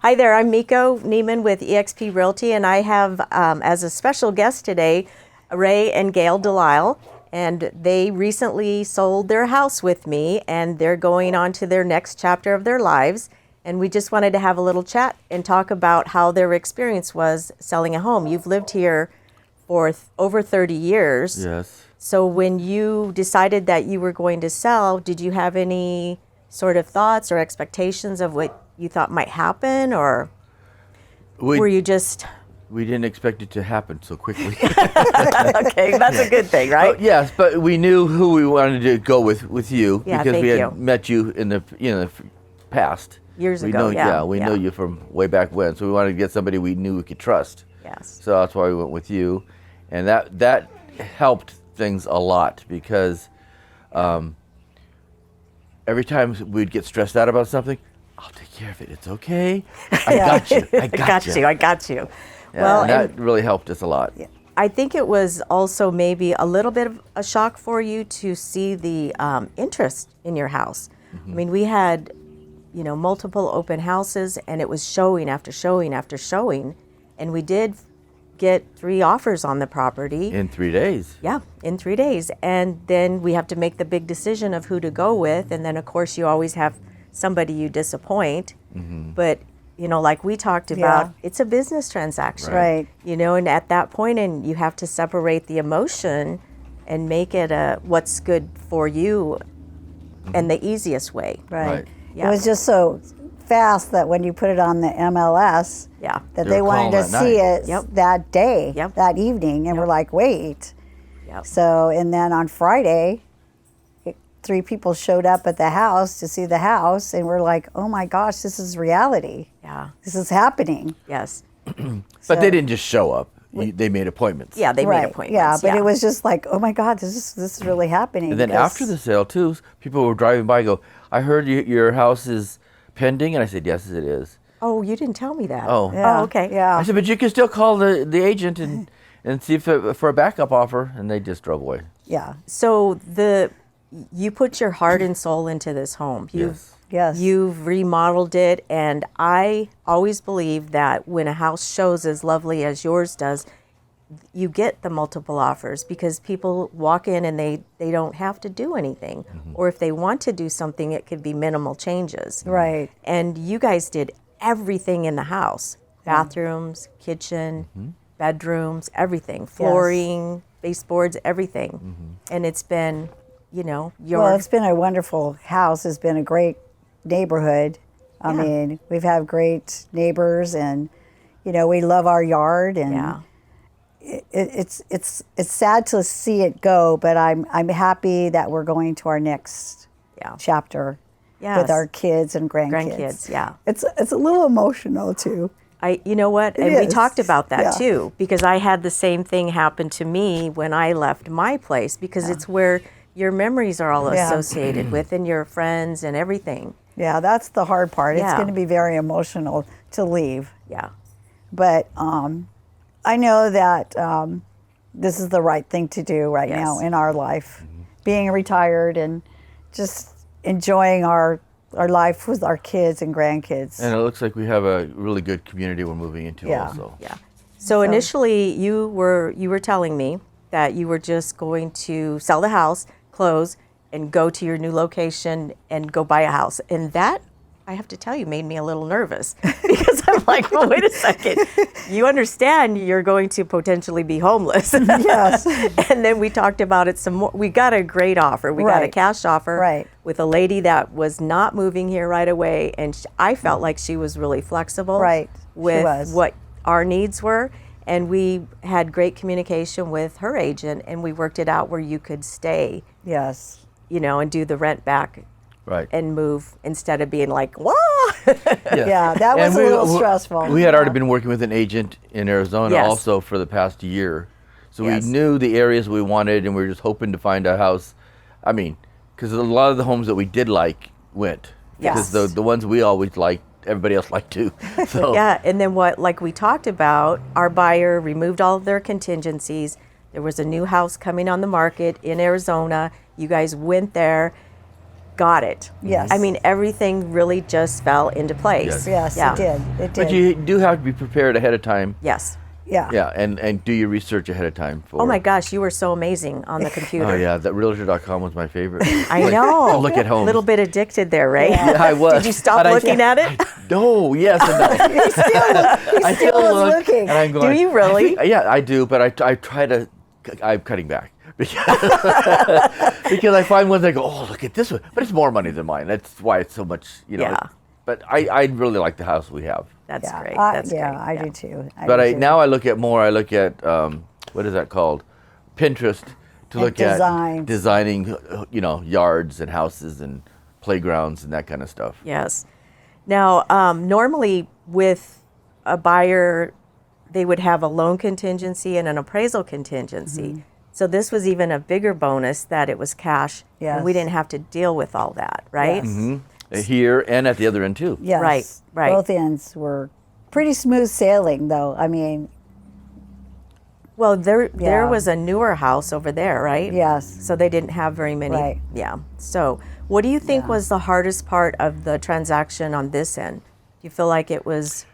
Hi there, I'm Miko Nehman with eXp Realty, and I have as a special guest today, Ray and Gail Delisle, and they recently sold their house with me, and they're going on to their next chapter of their lives. And we just wanted to have a little chat and talk about how their experience was selling a home. You've lived here for over 30 years. Yes. So when you decided that you were going to sell, did you have any sort of thoughts or expectations of what you thought might happen, or were you just... We didn't expect it to happen so quickly. Okay, that's a good thing, right? Yes, but we knew who we wanted to go with you, because we had met you in the past. Years ago, we know you from way back when, so we wanted to get somebody we knew we could trust. Yes. So that's why we went with you, and that helped things a lot, because every time we'd get stressed out about something, I'll take care of it. It's okay. I got you. I got you. Yeah, well, and that really helped us a lot. I think it was also maybe a little bit of a shock for you to see the interest in your house. Mm-hmm. I mean, we had, multiple open houses, and it was showing after showing after showing, and we did get 3 offers on the property. In 3 days. Yeah, in 3 days. And then we have to make the big decision of who to go with, and then of course you always have somebody you disappoint. Mm-hmm. But like we talked about, it's a business transaction. Right. And at that point, and you have to separate the emotion and make it what's good for you and the easiest way. Right. Yeah. It was just so fast that when you put it on the MLS, that they wanted to see it that day, that evening, and we're like, wait. Yep. So, and then on Friday, 3 people showed up at the house to see the house, and we're like, oh my gosh, this is reality. Yeah. This is happening. Yes. But they didn't just show up. They made appointments. Yeah, they made appointments. Yeah, but it was just like, oh my God, this is really happening. And then after the sale, too, people were driving by and go, I heard your house is pending. And I said, yes, it is. Oh, you didn't tell me that. Oh. Yeah. Oh, okay. Yeah. I said, but you can still call the agent and see for a backup offer. And they just drove away. Yeah. So you put your heart and soul into this home. Yes. You've remodeled it, and I always believe that when a house shows as lovely as yours does, you get the multiple offers, because people walk in and they don't have to do anything. Mm-hmm. Or if they want to do something, it could be minimal changes. Right. And you guys did everything in the house. Bathrooms, kitchen, bedrooms, everything. Flooring, baseboards, everything. Mm-hmm. And it's been, Well, it's been a wonderful house. It's been a great neighborhood. I mean, we've had great neighbors, and, we love our yard, and it's sad to see it go, but I'm happy that we're going to our next chapter with our kids and grandkids. It's a little emotional too. You know what? And we talked about that too, because I had the same thing happen to me when I left my place, because it's where your memories are all associated with, and your friends and everything. Yeah, that's the hard part. It's going to be very emotional to leave. Yeah. But I know that this is the right thing to do right now in our life. Mm-hmm. Being retired and just enjoying our life with our kids and grandkids. And it looks like we have a really good community we're moving into also. Yeah. So initially you were telling me that you were just going to sell the house, close, and go to your new location and go buy a house. And that, I have to tell you, made me a little nervous, because I'm like, well, wait a second. You understand you're going to potentially be homeless. Yes. And then we talked about it some more. We got a great offer. We got a cash offer with a lady that was not moving here right away. And I felt like she was really flexible with what our needs were. And we had great communication with her agent, and we worked it out where you could stay. Yes. And do the rent back. Right. And move, instead of being like, whoa. Yeah, that was a little stressful. We had already been working with an agent in Arizona also for the past year. So we knew the areas we wanted, and we were just hoping to find a house. I mean, because a lot of the homes that we did like went. Yes. Because the ones we always liked, everybody else liked too. So. Yeah, and then like we talked about, our buyer removed all of their contingencies. There was a new house coming on the market in Arizona. You guys went there. got it. Yes. I mean, everything really just fell into place. Yes, Yeah. it did. It did. But you do have to be prepared ahead of time. Yes. Yeah. Yeah, and do your research ahead of time. Oh my gosh, you were so amazing on the computer. Oh yeah, that realtor.com was my favorite. I know. To look at homes. A little bit addicted there, Ray. Yeah, I was. Did you stop But looking at it? No, yes. And He still was look, looking. And I'm going, Do you really? Yeah, I do, but I try to, I'm cutting back. Because I find ones I go, oh, look at this one. But it's more money than mine. That's why it's so much, Yeah. But I really like the house we have. That's great. I That's great. do too. Now I look at what is that called? Pinterest to look at designing, yards and houses and playgrounds and that kind of stuff. Yes. Now, normally with a buyer, they would have a loan contingency and an appraisal contingency. Mm-hmm. So this was even a bigger bonus that it was cash. Yes. And we didn't have to deal with all that, right? Yes. Mm-hmm. Here and at the other end too. Yes. Right. Both ends were pretty smooth sailing, though. I mean, Well, there Yeah. was a newer house over there, right? yes. So they didn't have very many. Right. Yeah. So what do you think was the hardest part of the transaction on this end? Do you feel like it was?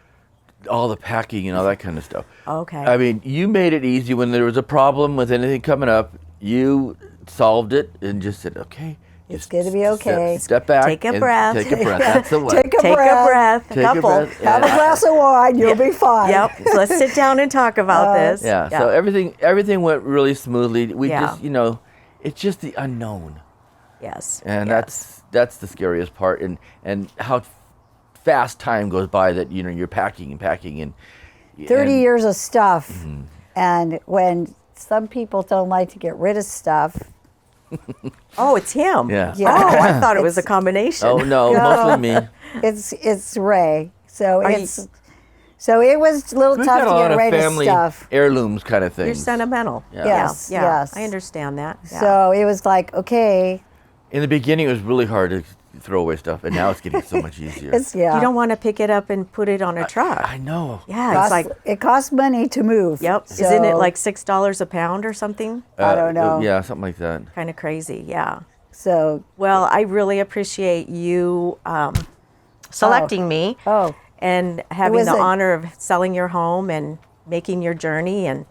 All the packing and all that kind of stuff. Okay. I mean, you made it easy when there was a problem with anything coming up. You solved it and just said, okay. It's going to be okay. Step back. Take a and breath. Take a breath. That's the one. Take a Take breath. a breath, a Take a couple. breath. Have a glass of wine. You'll be fine. Yep. Let's sit down and talk about this. Yeah. So everything went really smoothly. We Yeah. just, it's just the unknown. Yes. And yes. that's the scariest part, and how fast time goes by that you're packing and 30 years of stuff. Mm-hmm. And when some people don't like to get rid of stuff, Oh, it's him. Yeah. Yeah. Oh, I thought it was a combination. Oh no, mostly me. it's Ray. So Are it was a little We've tough got to a lot get of rid of family stuff. heirlooms kind of things. You're sentimental. Yeah. Yes, Yeah. yes. I understand that. Yeah. So it was like, okay, In the beginning, it was really hard to throw away stuff, and now it's getting so much easier. You don't want to pick it up and put it on a truck. I know. Yeah, it's like, it costs money to move. yep. So, Isn't it like $6 a pound or something? I don't know. Yeah, something like that. Kind of crazy. Yeah. So Well, I really appreciate you selecting me oh, and having was the a- honor of selling your home and making your journey. And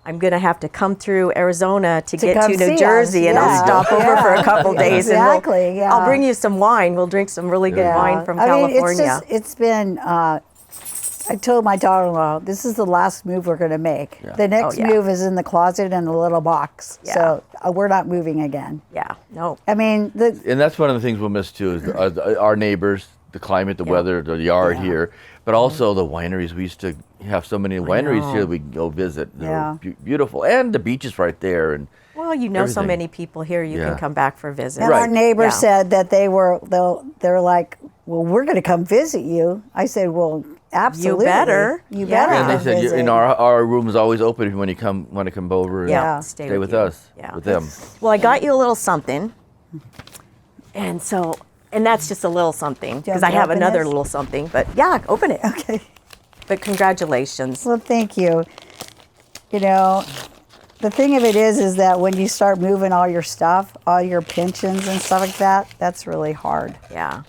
I'm going to have to come through Arizona to get come to see New us. Jersey, and I'll Yeah. stop over for a couple days. Exactly, And yeah. I'll bring you some wine. We'll drink some really good wine from California. It's been. I told my daughter-in-law, this is the last move we're going to make. Yeah. The next yeah. move is in the closet in a little box. Yeah. So we're not moving again. Yeah. No. I mean, And that's one of the things we'll miss too, is our neighbors, the climate, the weather, the yard here, but also the wineries. We used to have so many wineries know. here that we can go visit. They're Yeah. beautiful, and the beach is right there. And Well, so everything. many people here. You Yeah. can come back for visits. and our Right. neighbor Yeah. said that they're like, well, we're going to come visit you. I said, well, absolutely. better. You Yeah. better. And they come said, visit. our room is always open if you want to come over and Yeah. stay with you. us, Yeah. with them. Well, I got you a little something, and that's just a little something you because want I me to have open another this? little something. But yeah, open it. Okay. But congratulations. Well, thank you. The thing of it is that when you start moving all your stuff, all your pensions and stuff like that, that's really hard. Yeah,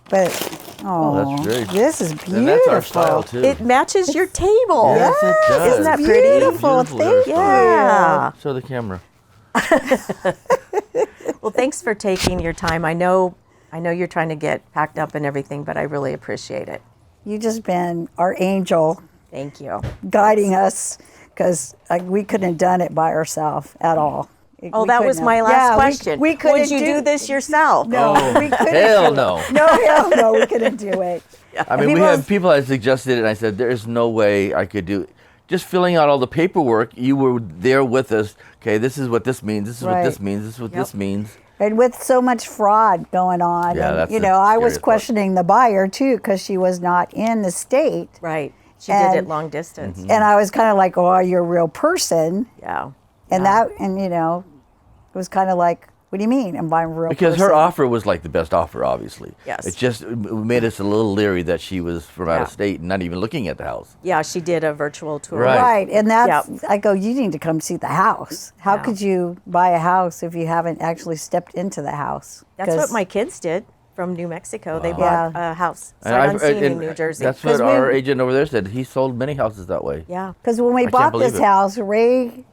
But that's great. this is beautiful. And that's our style too. it matches your table. Yes, it does. Isn't that pretty? Beautiful. Beautiful Thank there. you. Yeah. Show the camera. Well, thanks for taking your time. I know you're trying to get packed up and everything, but I really appreciate it. You just been our angel Thank you. guiding us because we couldn't have done it by ourselves at all. Oh, We that couldn't was have. my last Yeah, question. We couldn't Would you do this yourself? No, we couldn't. Hell no. No, hell no, we couldn't do it. I mean, we people- had people that suggested it, and I said, there is no way I could do it. Just filling out all the paperwork, you were there with us. Okay, this is what this means. This is what this Right. means. This is what this means. And with so much fraud going on, Yeah, and, that's the I was scariest part. questioning the buyer too because she was not in the state. Right. She did And- it long distance. And I was kind of like, oh, you're a real person. Yeah. And Yeah. it was kind of like, What do you mean? I'm buying a real Because person. her offer was like the best offer, obviously. Yes. It made us a little leery that she was from out of state and not even looking at the house. Yeah, she did a virtual tour. Right. And that's, I go, you need to come see the house. How could you buy a house if you haven't actually stepped into the house? That's what my kids did from New Mexico. They bought a house. Sight unseen in New Jersey. That's what our agent over there said. He sold many houses that way. Yeah. Because when we bought this house, Ray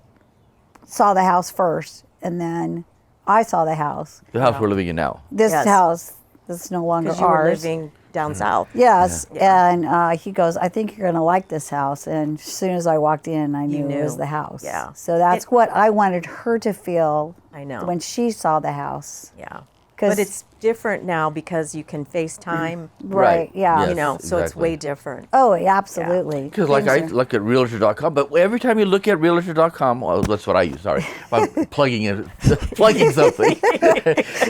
saw the house first, and then I saw the house. The house we're living in now. This house is no longer Because you were ours. living down south. Yes, and he goes, I think you're going to like this house. And as soon as I walked in, I knew it was the house. Yeah. So that's what I wanted her to feel when she saw the house. Yeah. But it's different now because you can FaceTime. Right, yeah. Yes, You know, so it's way different. Oh, absolutely. Because like I look at Realtor.com, but every time you look at Realtor.com, well, that's what I use, sorry. I'm plugging something.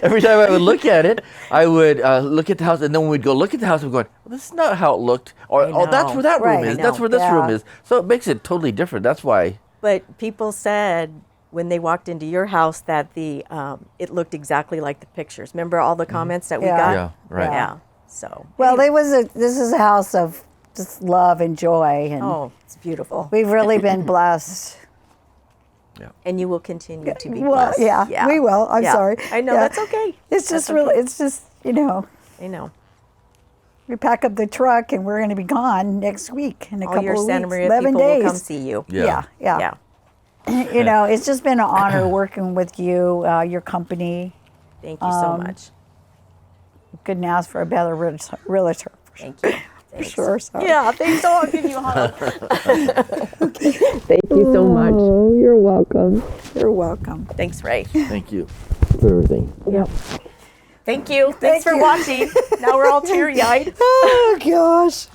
Every time I would look at it, I would look at the house, and then when we'd go look at the house, I'm going, well, this is not how it looked. Or, oh, that's where that room is. That's where this room is. So it makes it totally different. That's why. But people said when they walked into your house that it looked exactly like the pictures. Remember all the comments that we got? Yeah, right. Yeah. So. Well, this is a house of just love and joy. And it's beautiful. We've really been blessed. Yeah. And you will continue to be Well, blessed. yeah, we will. I'm sorry. I know, that's okay. It's just really, it's just, I know. We pack up the truck and we're going to be gone next week in a couple of weeks. All your Santa Maria 11 people days. will come see you. Yeah. It's just been an honor working with you, your company. Thank you so much. Couldn't ask for a better realtor. Thank you. For sure. So. Yeah, thanks. So I'll give you a hug. Thank you so much. Oh, you're welcome. You're welcome. Thanks, Ray. Thank you for everything. Yep. Thank you. Thanks for watching. Now we're all teary-eyed. Oh, gosh.